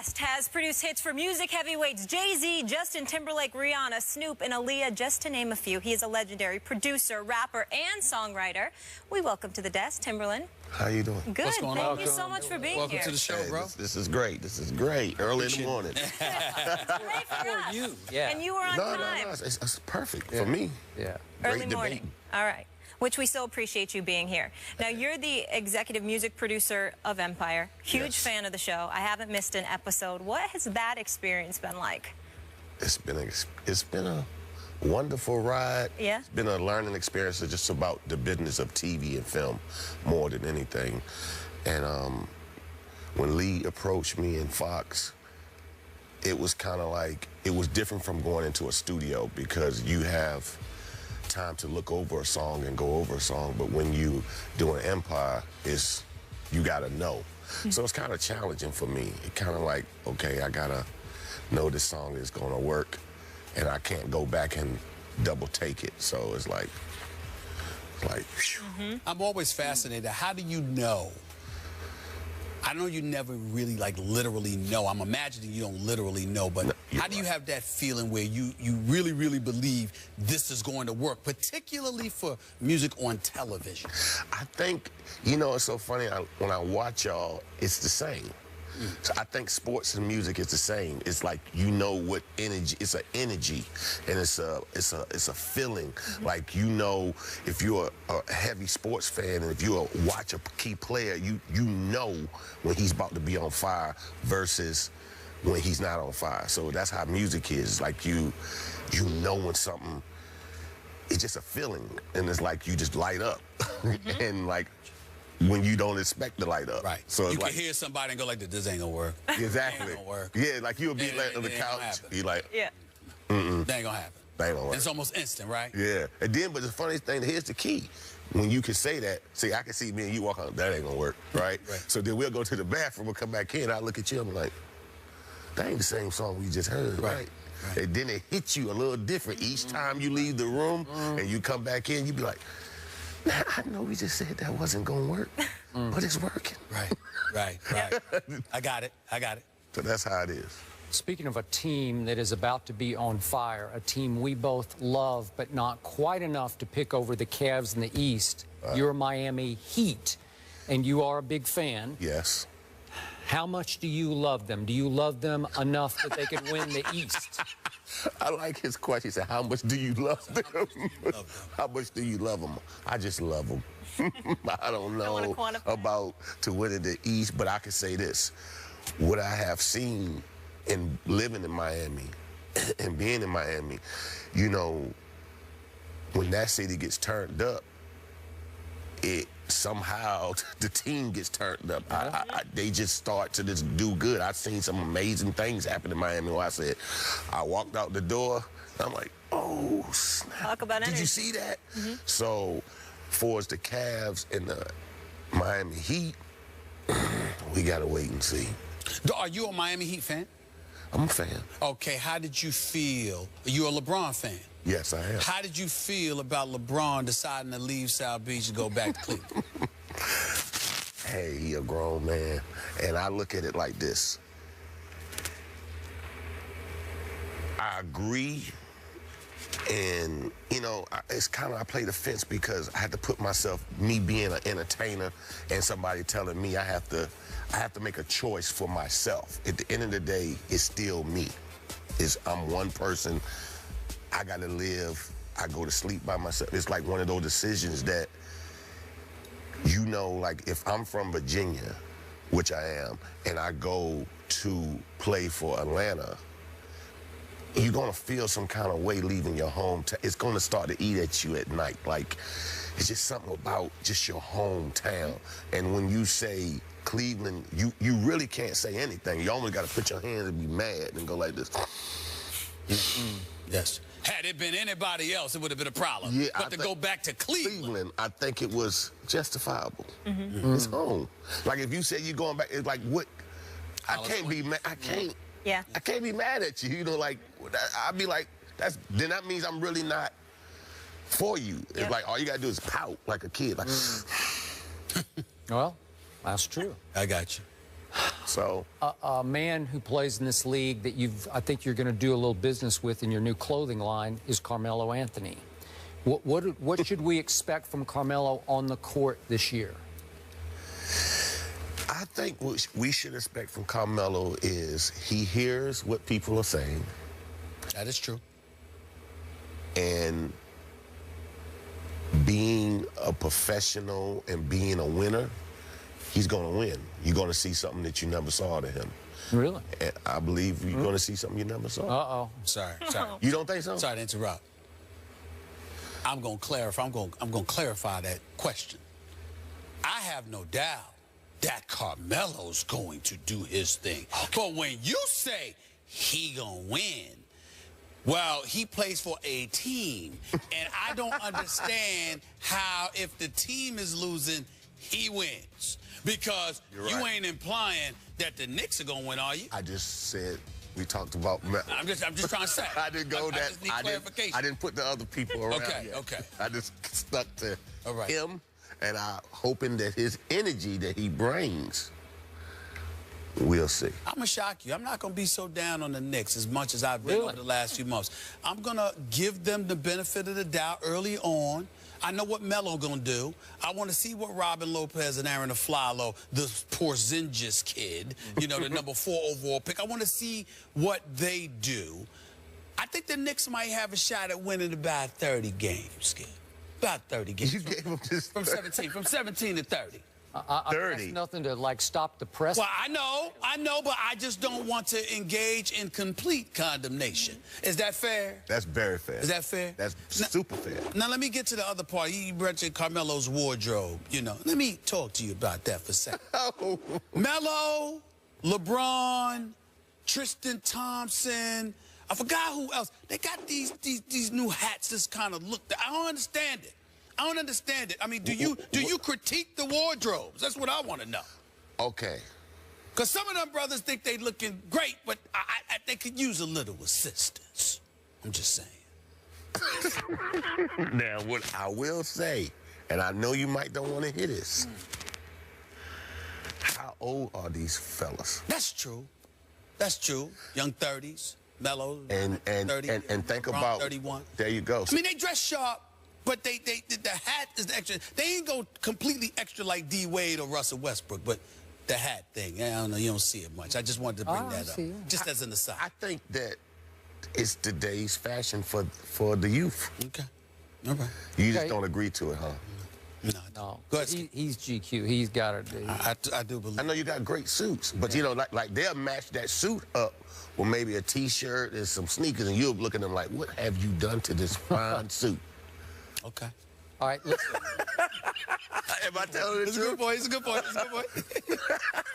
Dest has produced hits for music heavyweights Jay-Z, Justin Timberlake, Rihanna, Snoop, and Aaliyah, just to name a few. He is a legendary producer, rapper, and songwriter. We welcome to the Dest, Timbaland. How you doing? Good. What's going on? Thank you so much for being Welcome here. to the show, bro. This is great. This is great. Early in the morning. It's great for us. You, yeah. And you were on time. No. It's perfect for me. Yeah. Early Great morning. debating. All right. Which we so appreciate you being here. Now, you're the executive music producer of Empire. Huge Yes. fan of the show. I haven't missed an episode. What has that experience been like? It's been a wonderful ride. Yeah? It's been a learning experience just about the business of TV and film more than anything. And when Lee approached me in Fox, it was kind of like, it was different from going into a studio because you have time to look over a song and go over a song, but when you do an Empire, you gotta know. So it's kind of challenging for me. It kind of like, okay, I gotta know this song is gonna work, and I can't go back and double take it. So it's like, whew. I'm always fascinated. How do you know? I know you never really, like, literally know. I'm imagining you don't literally know, but No, how do you have that feeling where you really, really believe this is going to work, particularly for music on television? I think, you know, it's so funny, when I watch y'all, it's the same. So I think sports and music is the same. It's like, you know what energy, it's an energy, and it's a feeling. Like, you know, if you're a heavy sports fan and if you watch a key player, you know when he's about to be on fire versus when he's not on fire. So that's how music is. Like, you know when something, it's just a feeling, and it's like you just light up. And like, when you don't expect to light up. Right. So you it's can like, hear somebody and go like, this ain't gonna work. exactly. Ain't gonna work. Yeah, like you'll be like on the It ain't gonna couch, happen. be like, Yeah. That ain't gonna happen. that ain't gonna work. It's almost instant, right? Yeah. And then, but the funniest thing, here's the key. When you can say that, see, I can see me and you walk out, that ain't gonna work, right? Right. So then we'll go to the bathroom, we'll come back in, I look at you, I'm like, that ain't the same song we just heard, right? And then it hits you a little different each time you leave the room and you come back in, you be like, man, I know we just said that wasn't gonna work, but it's working. Right. I got it. So that's how it is. Speaking of a team that is about to be on fire, a team we both love, but not quite enough to pick over the Cavs in the East, your Miami Heat, and you are a big fan. Yes. How much do you love them? Do you love them enough that they could win the East? I like his question. He said, how much do you love them? How much do you love them? I just love them. I don't know about to win in the East, but I can say this. What I have seen in living in Miami and being in Miami, you know, when that city gets turned up, it somehow the team gets turned up. They just start to just do good. I've seen some amazing things happen in Miami where I said, I walked out the door, and I'm like, oh, snap. Talk about Did energy. you see that? So, for us, the Cavs and the Miami Heat, we got to wait and see. Are you a Miami Heat fan? I'm a fan. Okay, how did you feel? Are you a LeBron fan? Yes, I am. How did you feel about LeBron deciding to leave South Beach and go back to Cleveland? Hey, he a grown man, and I look at it like this. I agree, and, you know, it's kind of, I play the fence because I had to put myself, me being an entertainer and somebody telling me I have to make a choice for myself. At the end of the day, it's still me. I'm one person. I got to live. I go to sleep by myself. It's like one of those decisions that, you know, like if I'm from Virginia, which I am, and I go to play for Atlanta, you're going to feel some kind of way leaving your hometown. It's going to start to eat at you at night. Like, it's just something about just your hometown. And when you say Cleveland, you really can't say anything. You almost got to put your hands and be mad and go like this. Yes. Had it been anybody else, it would have been a problem. Yeah, but to go back to Cleveland, I think it was justifiable. It's home. Like, if you say you're going back, it's like, what? I can't be mad. I can't. Yeah. I can't be mad at you. You know, like, I'd be like, then that means I'm really not for you. Yep. It's like, all you got to do is pout like a kid. Like, Well, that's true. I got you. So A man who plays in this league that I think you're going to do a little business with in your new clothing line is Carmelo Anthony. What should we expect from Carmelo on the court this year? I think what we should expect from Carmelo is he hears what people are saying. That is true. And being a professional and being a winner, he's going to win. You're going to see something that you never saw to him. Really? And I believe you're going to see something you never saw. Uh-oh. Sorry. You don't think so? Sorry to interrupt. I'm going to clarify. I'm going to clarify that question. I have no doubt that Carmelo's going to do his thing. Okay. But when you say he gonna win, well, he plays for a team, and I don't understand how if the team is losing, he wins. Because you ain't implying that the Knicks are gonna win, are you? I just said we talked about. I'm just trying to say. I didn't go I that. just need clarification. I didn't put the other people around. Okay, yet. okay. I just stuck to All right. him, and I'm hoping that his energy that he brings. We'll see. I'm going to shock you. I'm not going to be so down on the Knicks as much as I've been over the last few months. I'm going to give them the benefit of the doubt early on. I know what Melo going to do. I want to see what Robin Lopez and Aaron Aflalo, the Porzingis kid, you know, the number 4 overall pick. I want to see what they do. I think the Knicks might have a shot at winning about 30 games, kid. About 30 games. You gave him this from 17 to 30. 30. That's nothing to, like, stop the press. Well, I know, but I just don't want to engage in complete condemnation. Is that fair? That's very fair. Is that fair? That's super fair. Now, let me get to the other part. You mentioned Carmelo's wardrobe, you know. Let me talk to you about that for a second. Oh. Melo, LeBron, Tristan Thompson, I forgot who else. They got these new hats that's kind of look. I don't understand it. I don't understand it. I mean, do you critique the wardrobes? That's what I want to know. Okay. Because some of them brothers think they looking great, but they could use a little assistance. I'm just saying. Now, what I will say, and I know you might don't want to hear this. How old are these fellas? That's true. That's true. Young 30s, Melo, and 30, and think around about 31. There you go. I mean, they dress sharp, but the hat is the extra. They ain't go completely extra like D Wade or Russell Westbrook, but the hat thing, I don't know, you don't see it much. I just wanted to bring that up, just as an aside. I think that it's today's fashion for the youth. Okay. All right. You just don't agree to it, huh? No. Go ahead. He's GQ. He's got it. I do believe. I know you got great suits, but you know, like they'll match that suit up with maybe a T-shirt and some sneakers, and you'll look at them like, what have you done to this fine suit? Okay. All right, listen. Am I telling the It's a truth? good point. It's a good point. It's a good point.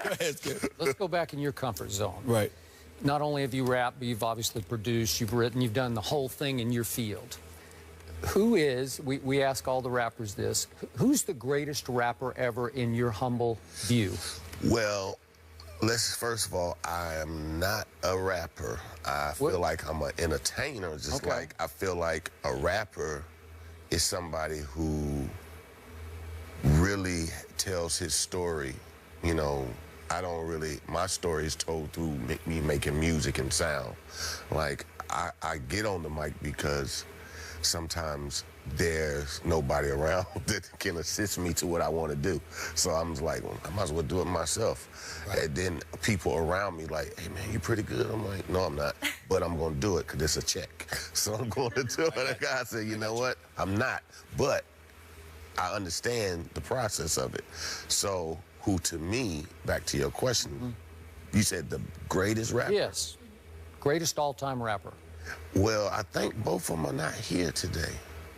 Go ahead, Skip. Let's go back in your comfort zone. Right. Not only have you rapped, but you've obviously produced, you've written, you've done the whole thing in your field. Who is, we ask all the rappers this, who's the greatest rapper ever in your humble view? Well, first of all, I am not a rapper. I feel like I'm an entertainer, just like I feel like a rapper is somebody who really tells his story. You know, my story is told through me making music and sound. Like, I get on the mic because sometimes there's nobody around that can assist me to what I want to do. So I'm just like, well, I might as well do it myself. Right. And then people around me like, hey, man, you pretty good. I'm like, no, I'm not. But I'm going to do it because it's a check. So I'm going to do it. And the guy said, you know what? I'm not. But I understand the process of it. So who, to me, back to your question, you said the greatest rapper? Yes. Greatest all-time rapper. Well, I think both of them are not here today,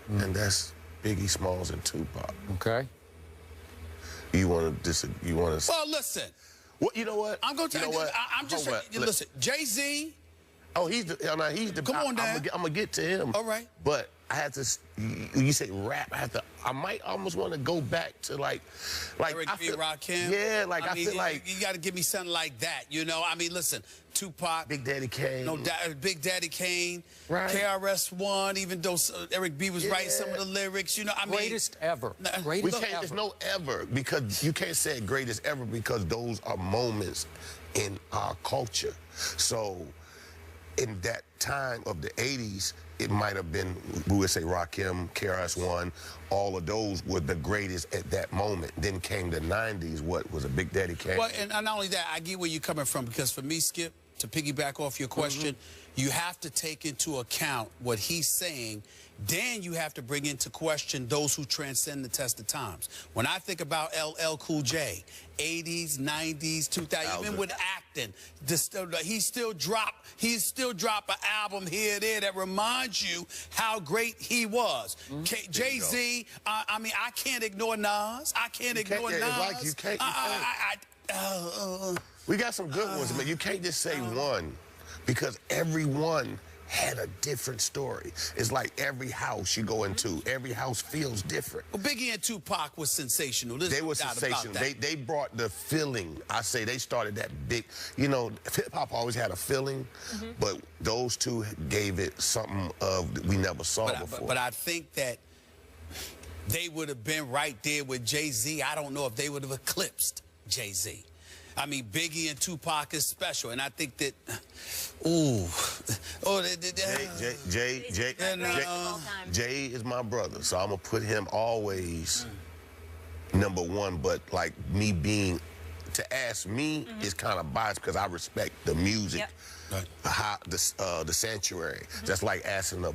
and that's Biggie Smalls and Tupac. Okay. You want to disagree? You want to? Well, listen. What? You know what? I'm going to tell you. I'm just saying. Listen, Jay-Z. Oh, he's the. Come on, Dad. I'm gonna get to him. All right. But I had to. You say rap. I might almost want to go back to like Eric B. Rakim. Yeah, like I feel like you got to give me something like that. You know, I mean, listen, Tupac, Big Daddy Kane. No doubt, Big Daddy Kane. Right. KRS-One. Even though Eric B. was writing some of the lyrics. You know, I mean, Greatest ever. Greatest ever. There's no ever because you can't say greatest ever because those are moments in our culture. So in that time of the 80s, it might have been, we would say Rakim, KRS-One, all of those were the greatest at that moment. Then came the 90s, what was a Big Daddy Kane? Well, and not only that, I get where you're coming from, because for me, Skip, to piggyback off your question, you have to take into account what he's saying. Then you have to bring into question those who transcend the test of times. When I think about LL Cool J, 80s, 90s, 2000, even with acting, he still drop an album here and there that reminds you how great he was. Jay-Z, I mean, I can't ignore Nas. I can't ignore Nas. Like you can't. We got some good ones, but you can't just say one, because everyone had a different story. It's like every house you go into, every house feels different. Well, Biggie and Tupac was sensational. They were sensational. They brought the feeling. I say they started that big, you know, hip-hop always had a feeling, but those two gave it something of we never saw before. But I think that they would have been right there with Jay-Z. I don't know if they would have eclipsed Jay-Z. I mean, Biggie and Tupac is special, and I think that, Jay is my brother, so I'm gonna put him always number one. But like me being, to ask me is kind of biased because I respect the music, the sanctuary. That's like asking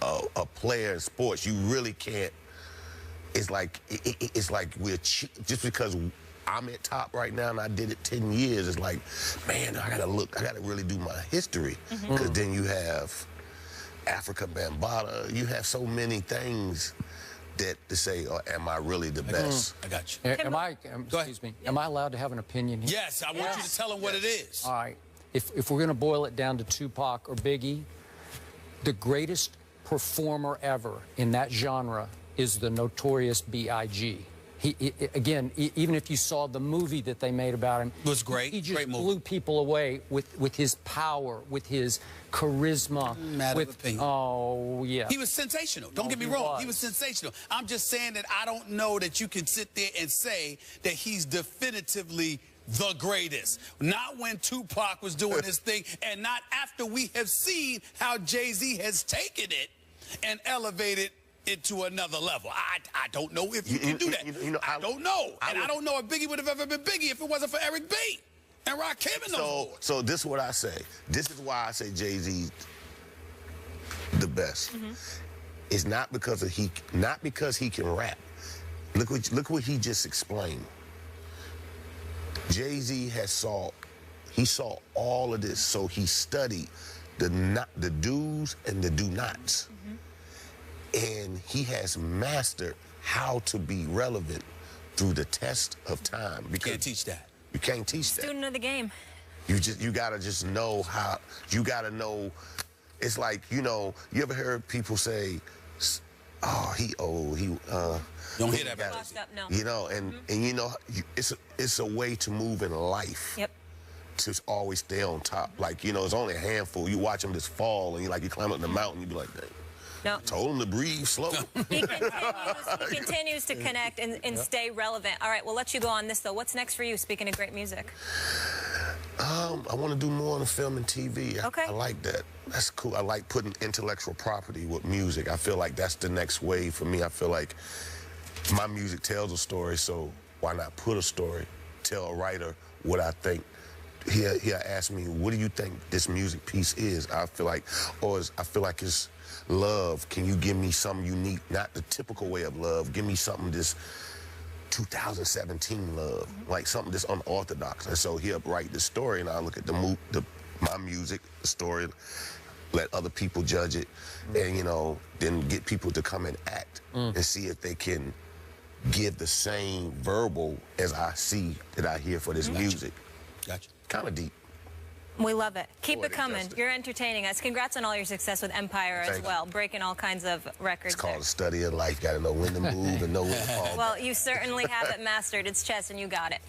a player in sports. You really can't. It's like we're just because I'm at top right now and I did it 10 years, it's like, man, I gotta really do my history. Because then you have Africa Bambaataa, you have so many things that to say, oh, am I really the best? I got you. Excuse me, am I allowed to have an opinion here? Yes, I want you to tell him what it is. All right, if we're gonna boil it down to Tupac or Biggie, the greatest performer ever in that genre is the Notorious B.I.G. Again, even if you saw the movie that they made about him, it was great. He just great movie. blew people away with his power, with his charisma. Matter of opinion. Oh, yeah. He was sensational. Don't get me wrong. He was sensational. I'm just saying that I don't know that you can sit there and say that he's definitively the greatest. Not when Tupac was doing his thing, and not after we have seen how Jay-Z has taken it and elevated it to another level. I don't know if you can do that. I don't know. And I don't know if Biggie would have ever been Biggie if it wasn't for Eric B. and Rakim and those boys. So this is what I say. This is why I say Jay-Z the best. It's not because he can rap. Look what he just explained. Jay-Z saw all of this, so he studied the do's and the do-nots. And he has mastered how to be relevant through the test of time. You can't teach that. You can't teach that. Student of the game. You gotta just know how. You gotta know. It's like, you know, you ever heard people say, "Oh, he old. He don't hear that." No. You know, and you know, it's a way to move in life. Yep. To always stay on top. Like, you know, it's only a handful. You watch them just fall, and you climb up the mountain, you be like, dang. No. Told him to breathe slow. He continues to connect and stay relevant. All right, we'll let you go on this, though. What's next for you, speaking of great music? I want to do more on the film and TV. Okay. I like that. That's cool. I like putting intellectual property with music. I feel like that's the next wave for me. I feel like my music tells a story, so why not put a story? Tell a writer what I think. He'll ask me, what do you think this music piece is? I feel like it's love. Can you give me something unique, not the typical way of love? Give me something this 2017 love, like something that's unorthodox. And so he'll write the story, and I'll look at my music, the story, let other people judge it, and, you know, then get people to come and act and see if they can give the same verbal as I see that I hear for this music. Gotcha. Kind of deep. We love it. Keep it coming. You're entertaining us. Congrats on all your success with Empire as well, breaking all kinds of records. It's called the study of life. Got to know when to move and know when to fall. Well, you certainly have it mastered. It's chess, and you got it.